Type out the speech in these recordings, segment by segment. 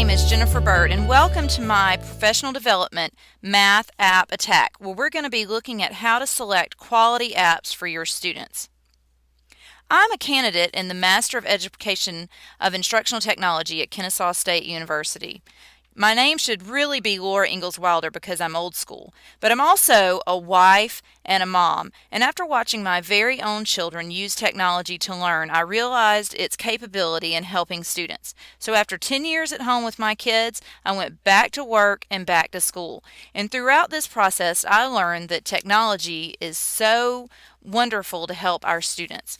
name is Jennifer Bird, and welcome to my professional development Math App Attack, where we're going to be looking at how to select quality apps for your students. I'm a candidate in the Master of Education of Instructional Technology at Kennesaw State University. My name should really be Laura Ingalls Wilder because I'm old school, but I'm also a wife and a mom, and after watching my very own children use technology to learn, I realized its capability in helping students. So after 10 years at home with my kids, I went back to work and back to school. And throughout this process, I learned that technology is so wonderful to help our students.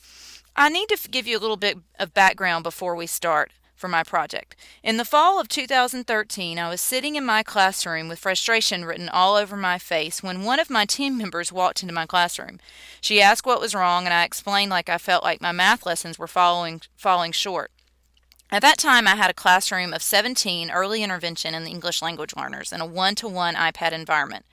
I need to give you a little bit of background before we start for my project. In the fall of 2013, I was sitting in my classroom with frustration written all over my face when one of my team members walked into my classroom. She asked what was wrong, and I explained like I felt like my math lessons were falling short. At that time, I had a classroom of 17 early intervention and English language learners in a one-to-one iPad environment.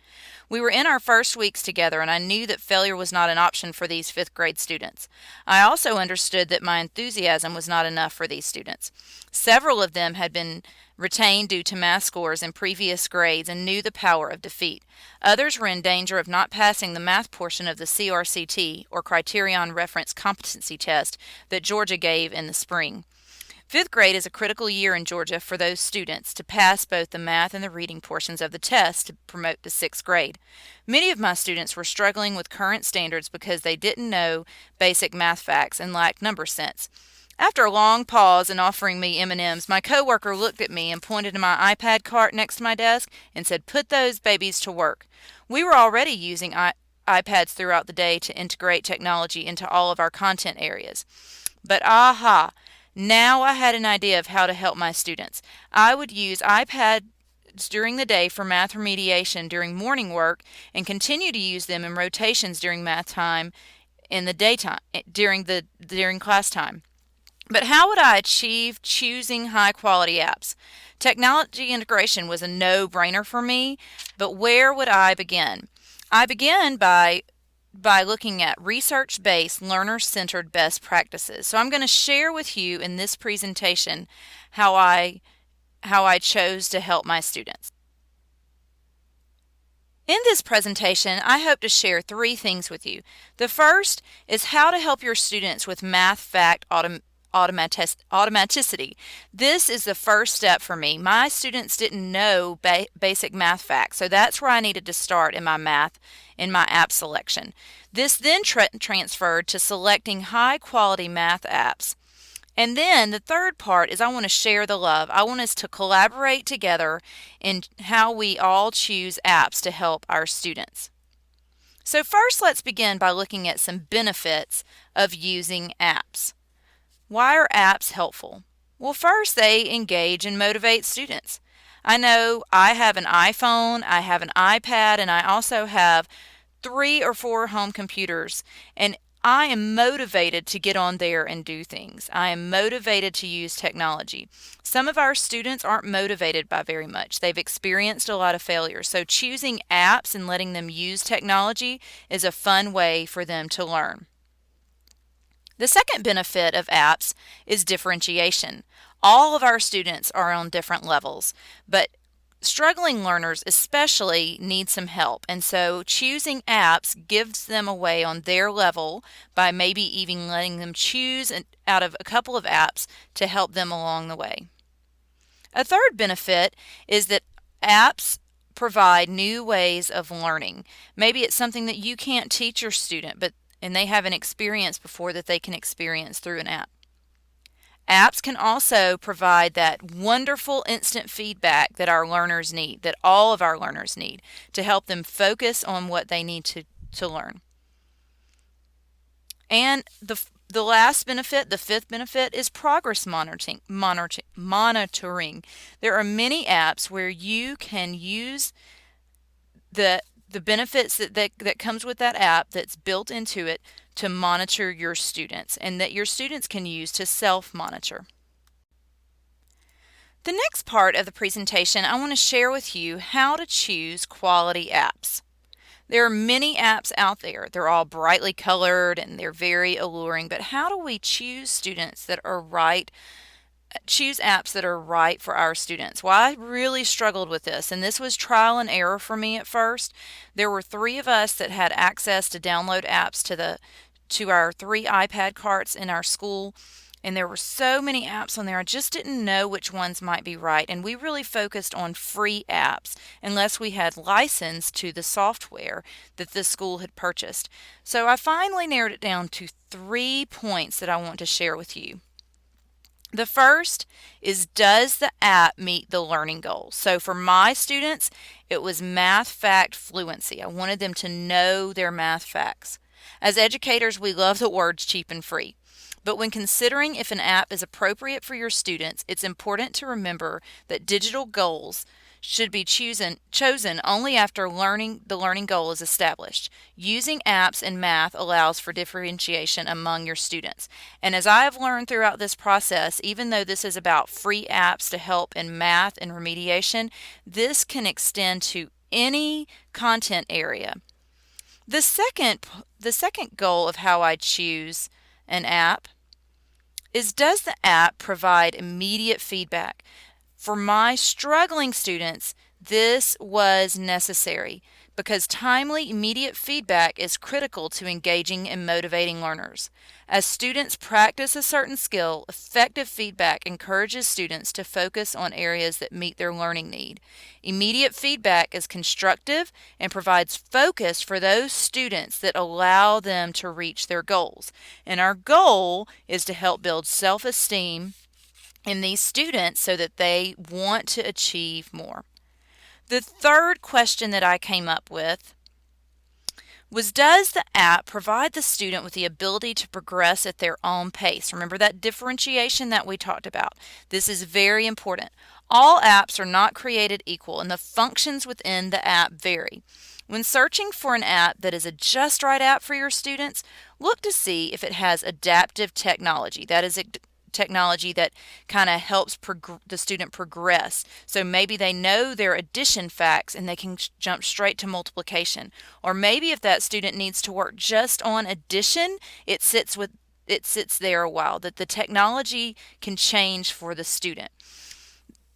We were in our first weeks together, and I knew that failure was not an option for these fifth grade students. I also understood that my enthusiasm was not enough for these students. Several of them had been retained due to math scores in previous grades and knew the power of defeat. Others were in danger of not passing the math portion of the CRCT, or Criterion Reference Competency Test, that Georgia gave in the spring. Fifth grade is a critical year in Georgia for those students to pass both the math and the reading portions of the test to promote to sixth grade. Many of my students were struggling with current standards because they didn't know basic math facts and lacked number sense. After a long pause and offering me M&Ms, my coworker looked at me and pointed to my iPad cart next to my desk and said, "Put those babies to work." We were already using iPads throughout the day to integrate technology into all of our content areas. But aha! Now I had an idea of how to help my students. I would use iPads during the day for math remediation during morning work and continue to use them in rotations during math time in the daytime during class time. But how would I achieve choosing high quality apps? Technology integration was a no-brainer for me, but where would I begin? I began by looking at research-based, learner-centered best practices. So I'm going to share with you in this presentation how I chose to help my students. In this presentation, I hope to share three things with you. The first is how to help your students with math fact automaticity. This is the first step for me. My students didn't know basic math facts, so that's where I needed to start in my app selection. This then transferred to selecting high quality math apps. And then the third part is I want to share the love. I want us to collaborate together in how we all choose apps to help our students. So first, let's begin by looking at some benefits of using apps. Why are apps helpful? Well, first, they engage and motivate students. I know I have an iPhone, I have an iPad, and I also have 3 or 4 home computers, and I am motivated to get on there and do things. I am motivated to use technology. Some of our students aren't motivated by very much. They've experienced a lot of failure, so choosing apps and letting them use technology is a fun way for them to learn. The second benefit of apps is differentiation. All of our students are on different levels, but struggling learners especially need some help, and so choosing apps gives them a way on their level by maybe even letting them choose out of a couple of apps to help them along the way. A third benefit is that apps provide new ways of learning. Maybe it's something that you can't teach your student, and they haven't experienced before that they can experience through an app. Apps can also provide that wonderful instant feedback that our learners need, that all of our learners need, to help them focus on what they need to learn. And the last benefit, the fifth benefit, is progress monitoring. There are many apps where you can use the benefits that comes with that app that's built into it to monitor your students, and that your students can use to self-monitor. The next part of the presentation, I want to share with you how to choose quality apps. There are many apps out there. They're all brightly colored and they're very alluring, but how do we choose students that are right choose apps that are right for our students. Well, I really struggled with this, and this was trial and error for me at first. There were three of us that had access to download apps to our three iPad carts in our school, and there were so many apps on there. I just didn't know which ones might be right, and we really focused on free apps unless we had license to the software that the school had purchased. So I finally narrowed it down to 3 points that I want to share with you. The first is, does the app meet the learning goals? So for my students, it was math fact fluency. I wanted them to know their math facts. As educators, we love the words cheap and free. But when considering if an app is appropriate for your students, it's important to remember that digital goals should be chosen only after the learning goal is established. Using apps in math allows for differentiation among your students. And as I have learned throughout this process, even though this is about free apps to help in math and remediation, this can extend to any content area. The second goal of how I choose an app is, does the app provide immediate feedback? For my struggling students, this was necessary because timely, immediate feedback is critical to engaging and motivating learners. As students practice a certain skill, effective feedback encourages students to focus on areas that meet their learning need. Immediate feedback is constructive and provides focus for those students that allow them to reach their goals. And our goal is to help build self-esteem in these students so that they want to achieve more. The third question that I came up with was, does the app provide the student with the ability to progress at their own pace? Remember that differentiation that we talked about. This is very important. All apps are not created equal, and the functions within the app vary. When searching for an app that is a just right app for your students, look to see if it has adaptive technology. That is technology that kind of helps the student progress. So maybe they know their addition facts and they can jump straight to multiplication. Or maybe if that student needs to work just on addition, it sits there a while, that the technology can change for the student.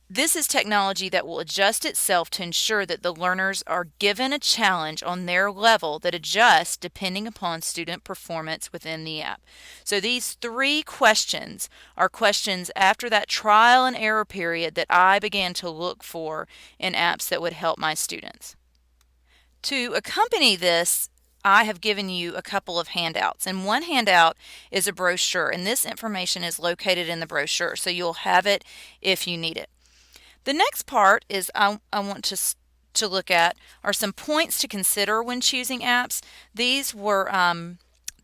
This is technology that will adjust itself to ensure that the learners are given a challenge on their level that adjusts depending upon student performance within the app. So these 3 questions are questions after that trial and error period that I began to look for in apps that would help my students. To accompany this, I have given you a couple of handouts, and one handout is a brochure, and this information is located in the brochure, so you'll have it if you need it. The next part is I want to look at are some points to consider when choosing apps. These were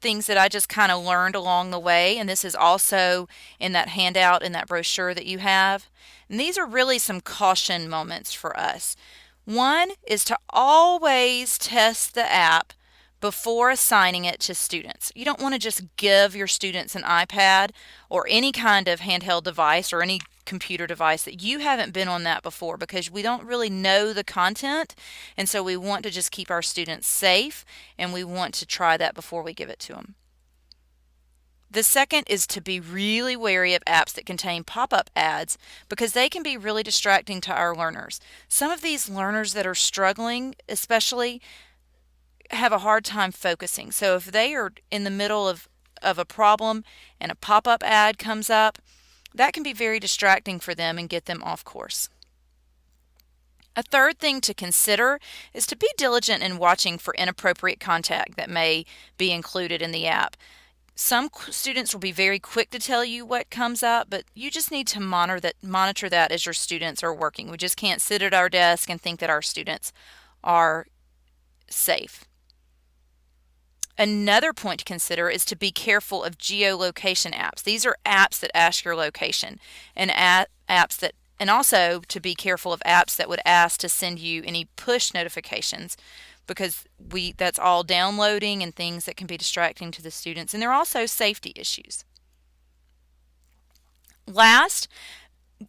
things that I just kind of learned along the way, and this is also in that handout, in that brochure that you have. And these are really some caution moments for us. One is to always test the app before assigning it to students. You don't want to just give your students an iPad or any kind of handheld device or any computer device that you haven't been on that before, because we don't really know the content, and so we want to just keep our students safe, and we want to try that before we give it to them. The second is to be really wary of apps that contain pop-up ads, because they can be really distracting to our learners. Some of these learners that are struggling especially have a hard time focusing. So if they are in the middle of a problem and a pop-up ad comes up, that can be very distracting for them and get them off course. A third thing to consider is to be diligent in watching for inappropriate content that may be included in the app. Some students will be very quick to tell you what comes up, but you just need to monitor that as your students are working. We just can't sit at our desk and think that our students are safe. Another point to consider is to be careful of geolocation apps. These are apps that ask your location, and also to be careful of apps that would ask to send you any push notifications, because that's all downloading and things that can be distracting to the students, and there are also safety issues. Last,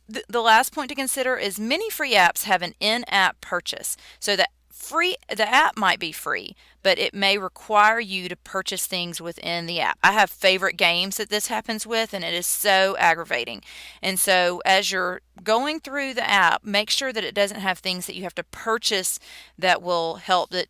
the last point to consider is many free apps have an in-app purchase, so that The app might be free, but it may require you to purchase things within the app. I have favorite games that this happens with, and it is so aggravating. And so as you're going through the app, make sure that it doesn't have things that you have to purchase that will help the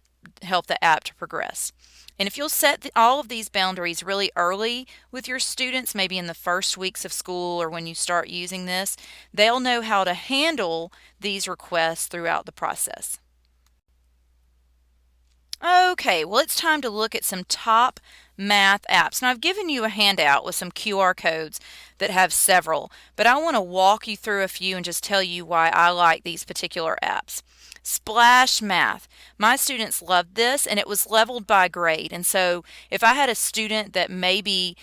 app to progress. And if you'll set all of these boundaries really early with your students, maybe in the first weeks of school or when you start using this, they'll know how to handle these requests throughout the process. Okay, well, it's time to look at some top math apps. Now, I've given you a handout with some QR codes that have several, but I want to walk you through a few and just tell you why I like these particular apps. Splash Math. My students loved this, and it was leveled by grade. And so if I had a student that maybe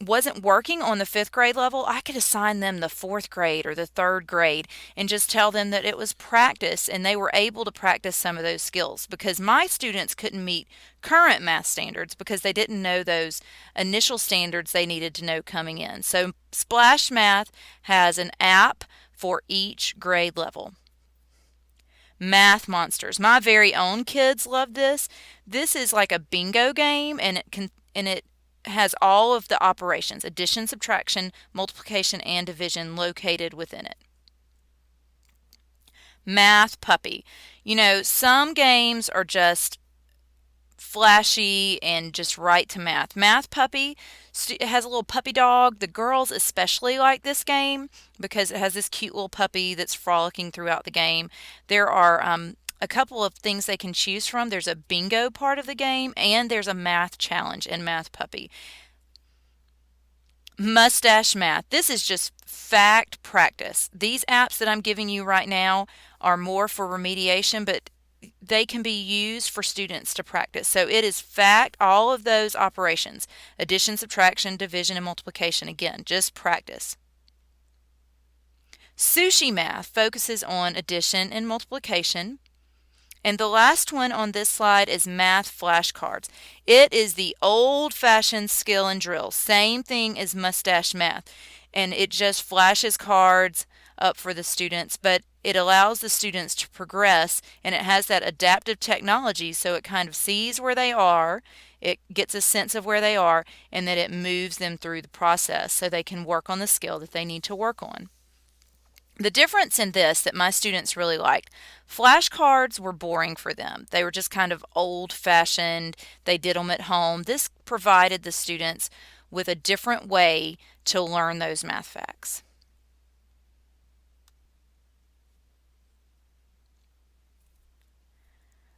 wasn't working on the 5th grade level, I could assign them the 4th grade or the 3rd grade and just tell them that it was practice, and they were able to practice some of those skills, because my students couldn't meet current math standards because they didn't know those initial standards they needed to know coming in. So Splash Math has an app for each grade level. Math Monsters. My very own kids love this. This is like a bingo game, and it has all of the operations: addition, subtraction, multiplication, and division located within it. Math Puppy. You know, some games are just flashy and just right to math. Math Puppy, it has a little puppy dog. The girls especially like this game because it has this cute little puppy that's frolicking throughout the game. There are a couple of things they can choose from. There's a bingo part of the game, and there's a math challenge in Math Puppy. Mustache Math. This is just fact practice. These apps that I'm giving you right now are more for remediation, but they can be used for students to practice. So it is fact, all of those operations: addition, subtraction, division, and multiplication. Again, just practice. Sushi Math focuses on addition and multiplication. And the last one on this slide is Math Flashcards. It is the old-fashioned skill and drill, same thing as Mustache Math, and it just flashes cards up for the students, but it allows the students to progress, and it has that adaptive technology, so it kind of sees where they are, it gets a sense of where they are, and then it moves them through the process so they can work on the skill that they need to work on. The difference in this that my students really liked: flashcards were boring for them. They were just kind of old-fashioned. They did them at home. This provided the students with a different way to learn those math facts.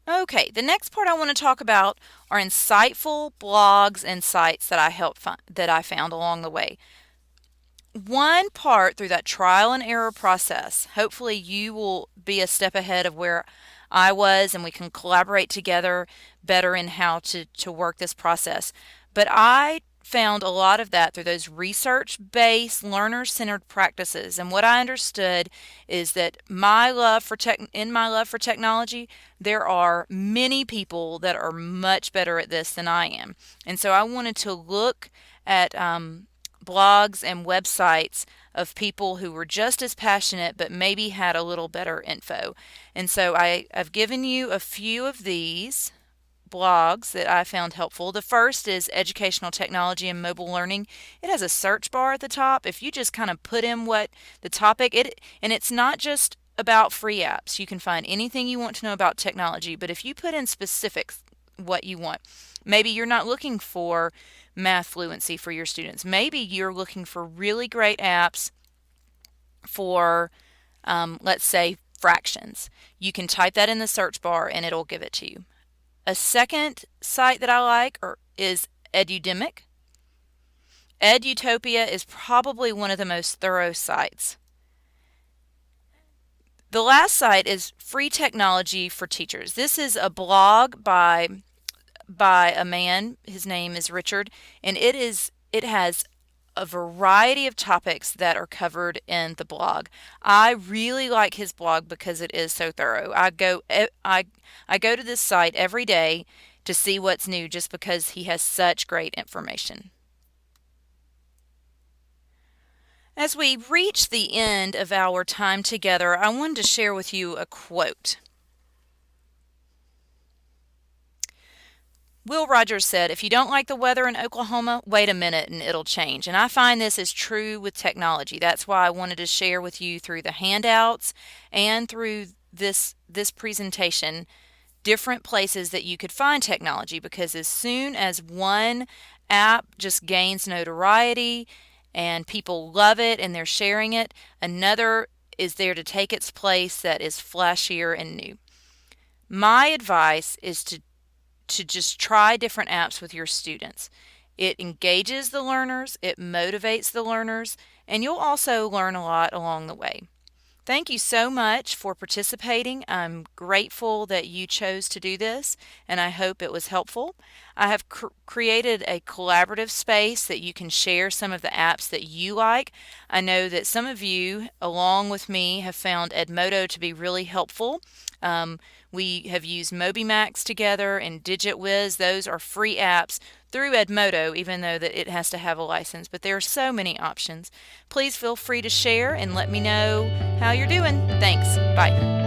Okay, the next part I want to talk about are insightful blogs and sites that I found along the way. One part through that trial and error process, hopefully you will be a step ahead of where I was, and we can collaborate together better in how to work this process. But I found a lot of that through those research-based, learner-centered practices. And what I understood is that in my love for technology, there are many people that are much better at this than I am. And so I wanted to look at blogs and websites of people who were just as passionate but maybe had a little better info. And so I've given you a few of these blogs that I found helpful. The first is Educational Technology and Mobile Learning. It has a search bar at the top. If you just kind of put in what the topic, and it's not just about free apps. You can find anything you want to know about technology, but if you put in specifics what you want, maybe you're not looking for math fluency for your students. Maybe you're looking for really great apps for, let's say, fractions. You can type that in the search bar and it'll give it to you. A second site that I like is Edudemic. Edutopia is probably one of the most thorough sites. The last site is Free Technology for Teachers. This is a blog by a man. His name is Richard, and it has a variety of topics that are covered in the blog. I really like his blog because it is so thorough. I go to this site every day to see what's new just because he has such great information. As we reach the end of our time together, I wanted to share with you a quote. Will Rogers said, if you don't like the weather in Oklahoma, wait a minute and it'll change. And I find this is true with technology. That's why I wanted to share with you through the handouts and through this presentation different places that you could find technology, because as soon as one app just gains notoriety and people love it and they're sharing it, another is there to take its place that is flashier and new. My advice is to just try different apps with your students. It engages the learners, it motivates the learners, and you'll also learn a lot along the way. Thank you so much for participating. I'm grateful that you chose to do this, and I hope it was helpful. I have created a collaborative space that you can share some of the apps that you like. I know that some of you, along with me, have found Edmodo to be really helpful. We have used MobyMax together and DigitWiz. Those are free apps through Edmodo, even though that it has to have a license, but there are so many options. Please feel free to share and let me know how you're doing. Thanks. Bye.